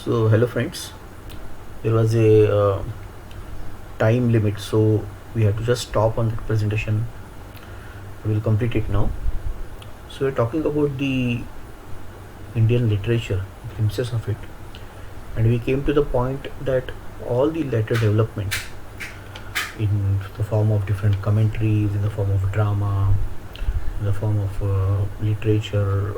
So, hello friends. There was a time limit, so we have to just stop on the presentation. We will complete it now. So, we're talking about the Indian literature, glimpses of it, and we came to the point that all the later development in the form of different commentaries, in the form of drama, in the form of literature,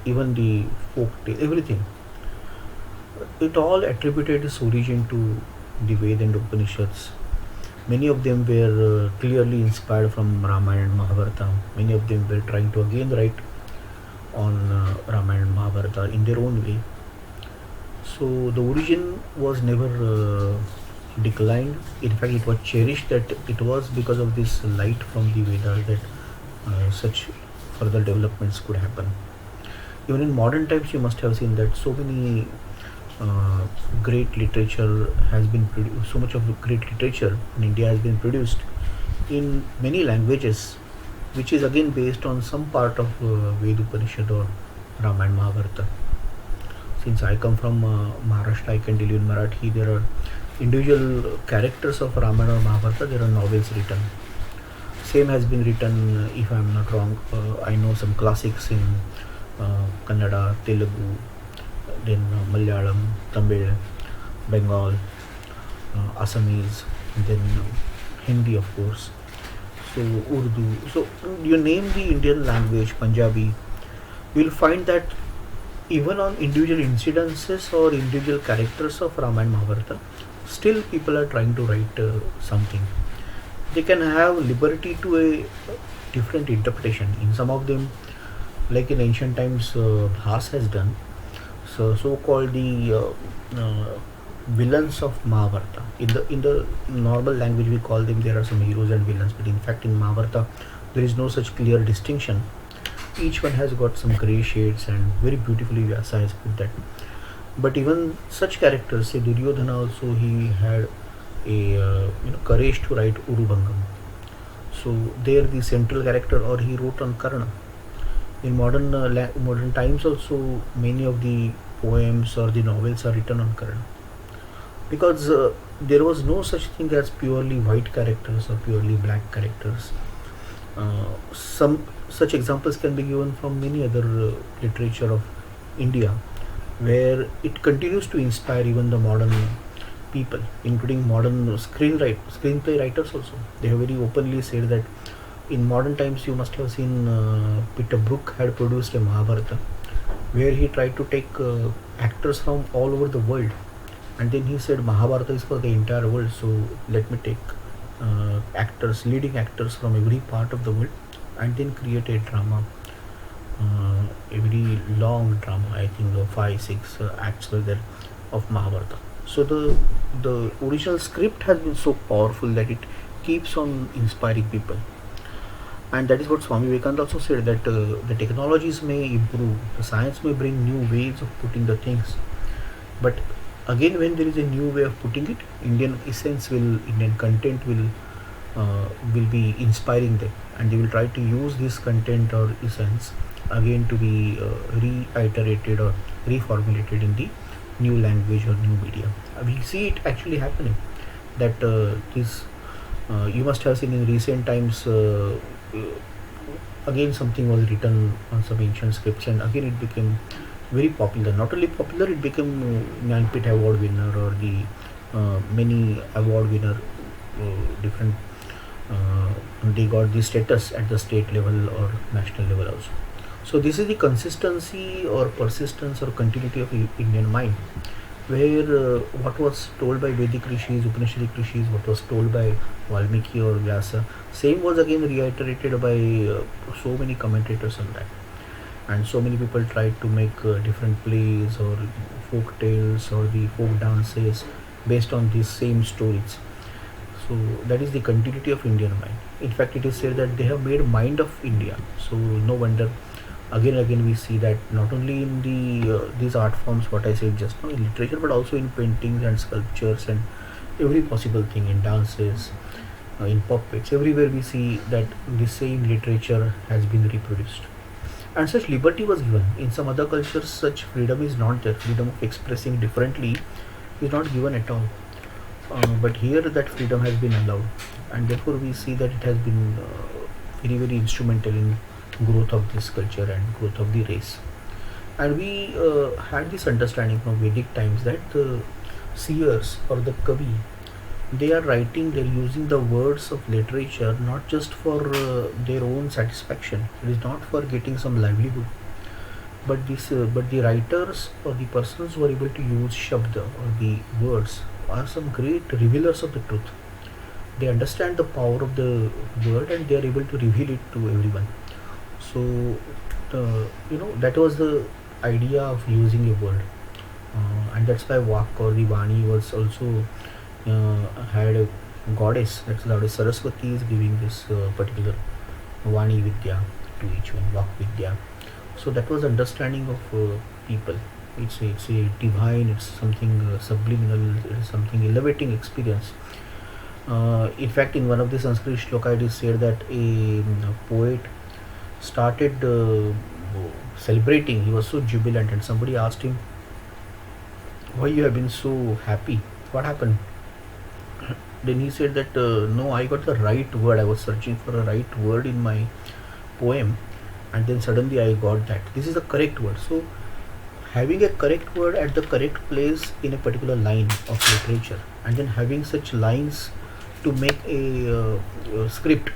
even the folk tale, everything, it all attributed its origin to the Ved and Upanishads. Many of them were clearly inspired from Ramayana and Mahabharata. Many of them were trying to again write on Ramayana and Mahabharata in their own way. So the origin was never declined. In fact, it was cherished that it was because of this light from the Vedas that such further developments could happen. Even in modern times, you must have seen that so many great literature has been produced. So much of great literature in India has been produced in many languages, which is again based on some part of Ved Upanishad or Ramayana Mahabharata. Since I come from Maharashtra, I can tell you in Marathi there are individual characters of Ramayana or Mahabharata. There are novels written. Same has been written, if I am not wrong. I know some classics in Kannada, Telugu, then Malayalam, Tamil, Bengal, Assamese, then Hindi, of course. So Urdu. So you name the Indian language, Punjabi, you will find that even on individual incidences or individual characters of Ramayana Mahabharata, still people are trying to write something. They can have liberty to a different interpretation. In some of them, like in ancient times, Bhas has done. So called the villains of Mahabharata. In the normal language, we call them. There are some heroes and villains, but in fact, in Mahabharata, there is no such clear distinction. Each one has got some grey shades, and very beautifully Vyasa has put that. But even such characters, say Duryodhana, also he had a courage to write Urubangam. So there, the central character, or he wrote on Karna. In modern times, also many of the poems or the novels are written on Karna, because there was no such thing as purely white characters or purely black characters. Some such examples can be given from many other literature of India, where it continues to inspire even the modern people, including modern screenplay writers also. They have very openly said that in modern times, you must have seen Peter Brook had produced a Mahabharata, where he tried to take actors from all over the world, and then he said Mahabharata is for the entire world, so let me take leading actors from every part of the world, and then create a drama, a very long drama. I think 5-6 acts were there of Mahabharata. So the original script has been so powerful that it keeps on inspiring people. And that is what Swami Vivekananda also said, that the technologies may improve, the science may bring new ways of putting the things, but again, when there is a new way of putting it, Indian content will be inspiring them, and they will try to use this content or essence again to be reiterated or reformulated in the new language or new media. We see it actually happening. That this you must have seen in recent times. Again, something was written on some ancient scripts, and again it became very popular. Not only popular, it became Jnanpith Award winner, or the many award winner, different. They got the status at the state level or national level also. So this is the consistency or persistence or continuity of Indian mind, where what was told by Vedic rishis, Upanishadic rishis, what was told by Valmiki or Vyasa, same was again reiterated by so many commentators on that. And so many people tried to make different plays or folk tales or the folk dances based on these same stories. So that is the continuity of Indian mind. In fact, it is said that they have made mind of India. So no wonder again and again we see that not only in the these art forms, what I said just now, in literature, but also in paintings and sculptures and every possible thing, in dances, in puppets, everywhere we see that the same literature has been reproduced. and such liberty was given. In some other cultures, such freedom is not there. Freedom of expressing differently is not given at all. But here, that freedom has been allowed, and therefore we see that it has been very, very instrumental in growth of this culture and growth of the race. And we had this understanding from Vedic times that the seers or the kavi, they are writing, they're using the words of literature not just for their own satisfaction. It is not for getting some livelihood, but the writers or the persons who are able to use shabda or the words are some great revealers of the truth. They understand the power of the word and they are able to reveal it to everyone. So that was the idea of using a word, and that's why Vak or the Vani was also had a goddess. That's goddess Saraswati is giving this particular Vani Vidya to each one, Vak Vidya. So that was understanding of people. It's a divine. It's something subliminal. It is something elevating experience. In fact, in one of the Sanskrit shloka, it is said that a poet started celebrating. He was so jubilant, and somebody asked him, "Why you have been so happy? What happened?" Then he said that no, I got the right word. I was searching for a right word in my poem, and then suddenly I got that. This is the correct word. So having a correct word at the correct place in a particular line of literature, and then having such lines to make a script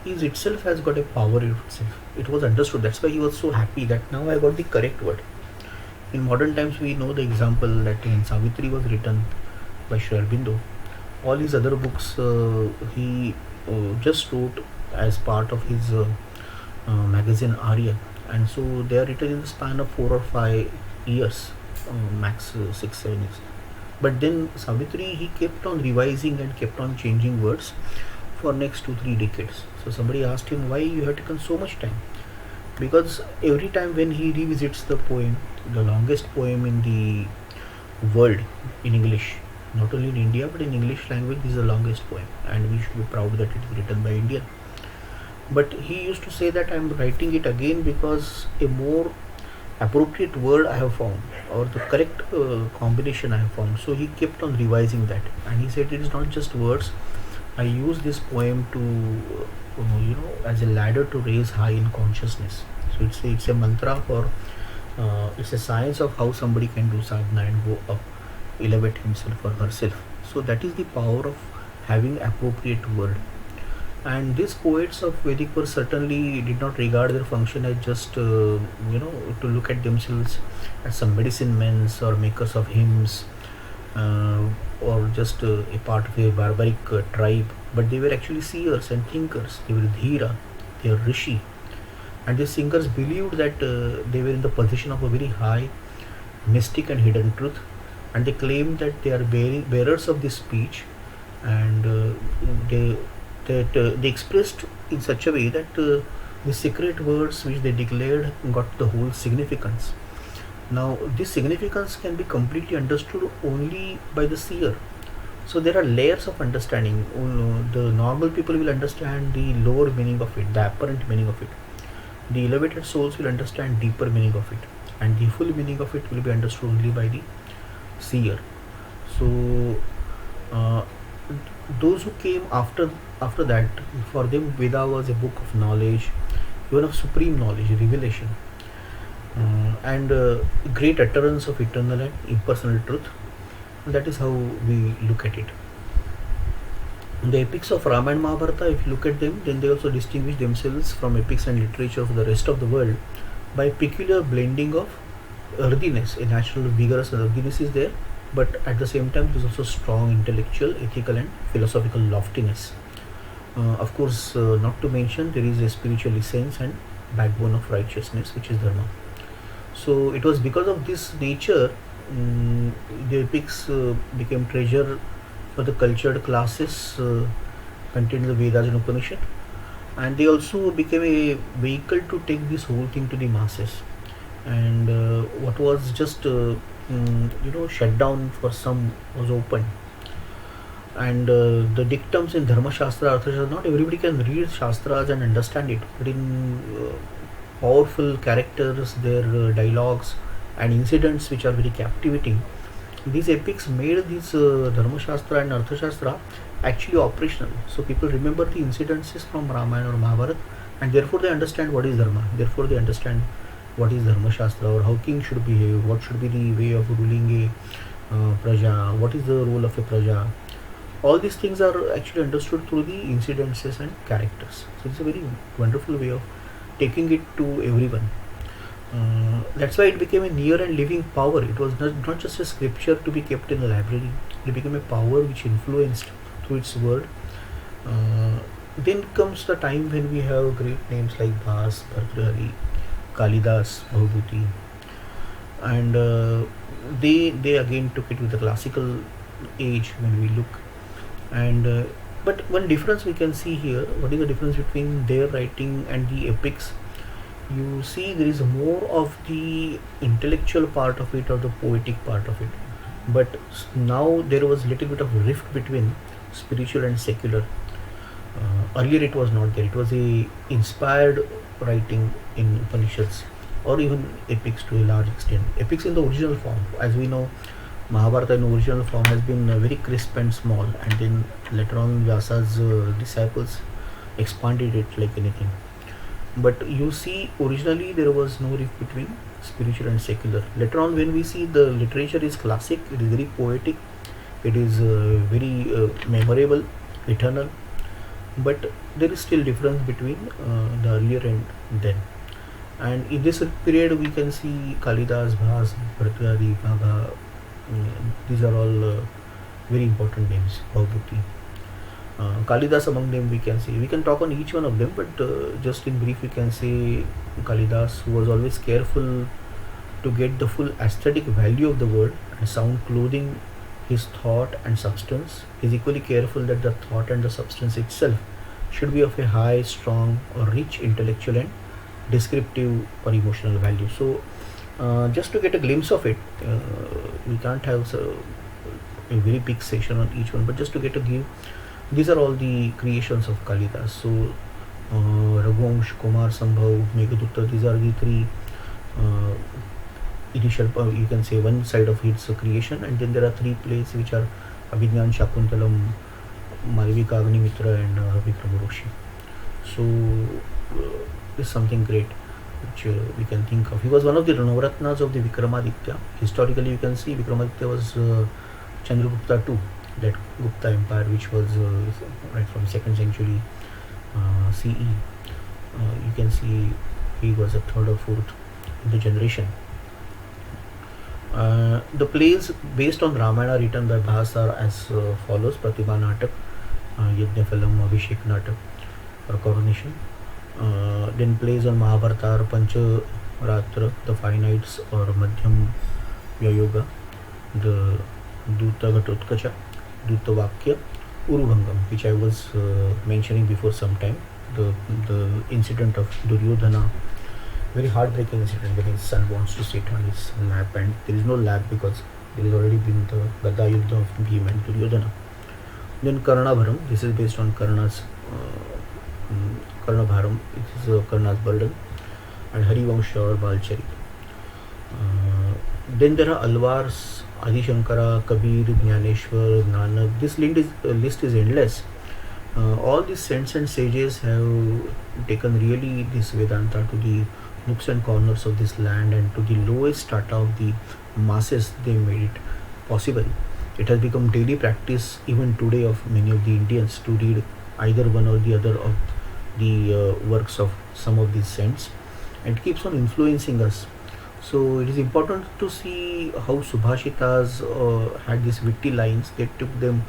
is itself has got a power in itself. It was understood. That's why he was so happy that now I got the correct word. In modern times, we know the example that when Savitri was written by Sri Aurobindo, all his other books he just wrote as part of his magazine Arya, and so they are written in the span of 4 or 5 years, max 6 7 years. But then Savitri, he kept on revising and kept on changing words for next 2 3 decades. So somebody asked him why you have taken so much time, because every time when he revisits the poem, the longest poem in the world in English, not only in India but in English language, this is the longest poem, and we should be proud that it is written by Indian. But he used to say that I am writing it again because a more appropriate word I have found, or the correct combination I have found. So he kept on revising that, and he said it is not just words. I use this poem to as a ladder to raise high in consciousness. So it's a mantra for it's a science of how somebody can do sadhana and go up, elevate himself or herself. So that is the power of having appropriate word. And these poets of Vedic were certainly did not regard their function as just to look at themselves as some medicine men or makers of hymns, or just a part of a barbaric tribe, but they were actually seers and thinkers. They were dhira, they were rishi, and these singers believed that they were in the position of a very high mystic and hidden truth, and they claimed that they are bearers of this speech, and they they expressed in such a way that the secret words which they declared got the whole significance. Now, this significance can be completely understood only by the seer. So there are layers of understanding. The normal people will understand the lower meaning of it, the apparent meaning of it. The elevated souls will understand deeper meaning of it, and the full meaning of it will be understood only by the seer. So uh, those who came after that, for them Veda was a book of knowledge, even of supreme knowledge, revelation, and great utterance of eternal and impersonal truth. That is how we look at it. The epics of Rama and Mahabharata, if you look at them, then they also distinguish themselves from epics and literature of the rest of the world by peculiar blending of earthiness. A natural vigorous earthiness is there, but at the same time, there is also strong intellectual, ethical, and philosophical loftiness. Of course, not to mention, there is a spiritual essence and backbone of righteousness, which is Dharma. So it was because of this nature, the epics became treasure for the cultured classes contained in the Vedas and Upanishad, and they also became a vehicle to take this whole thing to the masses. And what was just shut down for some was open. And the dictums in Dharma Shastra, Artha Shastra, not everybody can read Shastras and understand it, but in powerful characters, their dialogues and incidents which are very captivating. These epics made these Dharma Shastra and Artha Shastra actually operational. So people remember the incidences from Ramayana or Mahabharata, and therefore they understand what is Dharma. Therefore they understand what is Dharma Shastra, or how king should behave, what should be the way of ruling a praja, what is the role of a praja. All these things are actually understood through the incidences and characters. So it's a very wonderful way of taking it to everyone. That's why it became a near and living power. It was not just a scripture to be kept in a library. It became a power which influenced through its word. Then comes the time when we have great names like Bhas, Bhartrihari, Kalidas, Bhubhuti, and they again took it with the classical age when we look. And but one difference we can see here. What is the difference between their writing and the epics? You see there is more of the intellectual part of it or the poetic part of it, but now there was little bit of rift between spiritual and secular. Earlier it was not there. It was a inspired writing in Upanishads or even epics to a large extent. Epics in the original form, as we know, Mahabharata in original form has been very crisp and small, and then later on Vyasa's disciples expanded it like anything. But you see, originally there was no rift between spiritual and secular. Later on, when we see the literature is classic, it is very poetic, it is very memorable, eternal, but there is still difference between the earlier and then. And in this period, we can see Kalidas, Bhas, Bhartrihari, Bhagha. These are all very important names. Bhagavati. Kalidas among them we can say. We can talk on each one of them, but just in brief we can say Kalidas, who was always careful to get the full aesthetic value of the word and sound clothing his thought and substance, is equally careful that the thought and the substance itself should be of a high, strong or rich intellectual and descriptive or emotional value. So just to get a glimpse of it, we can't have a very big session on each one, but just to get a give, these are all the creations of Kalidas. So Raghuvansh, Kumar Sambhav, Meghdutta, these are the three uh, initial, you can say one side of its creation, and then there are three plays which are Abhijnan Shakuntalam, Malvika Agnimitra and Vikramaroshi. So this is something great which we can think of. He was one of the Navaratnas of the Vikramaditya. Historically, you can see Vikramaditya was Chandragupta II, that Gupta Empire, which was right from 2nd century CE. You can see he was a third or fourth in the generation. The plays based on Ramayana written by Bhas are as follows: Pratibha Natak, Yajnapalam, Abhishek Natak, or Coronation. Then plays on Mahabharata are Pancha Ratra, the Five Nights, or Madhyam Vyayoga, the Duta Ghatotkacha, Duta Vakya, Urubhangam, which I was mentioning before some time. The incident of Duryodhana, very heartbreaking incident when his son wants to sit on his lap, and there is no lap because there has already been the Gada Yuddha of Bhima and Duryodhana. Then Karnabharam, this is based on Karna's Karnabharam, it is Karna's burden, and Harivansha or Balcharit. Then there are Alvars, Adi Shankara, Kabir, Jnaneshwar, Nanak. This list is endless. All these saints and sages have taken really this Vedanta to the nooks and corners of this land, and to the lowest strata of the masses they made it possible. It has become daily practice even today of many of the Indians to read either one or the other of the works of some of these saints, and it keeps on influencing us. So it is important to see how Subhashitas had these witty lines. They took them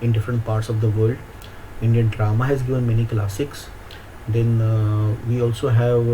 in different parts of the world. Indian drama has given many classics. Then we also have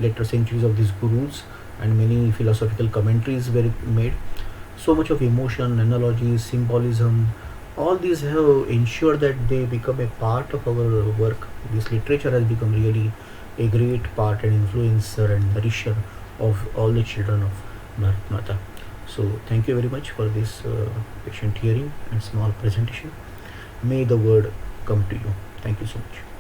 later centuries of these gurus, and many philosophical commentaries were made. So much of emotion, analogies, symbolism, all these have ensured that they become a part of our work. This literature has become really a great part and influencer and nourisher of all the children of Bharat Mata. So thank you very much for this patient hearing and small presentation. May the word come to you. Thank you so much.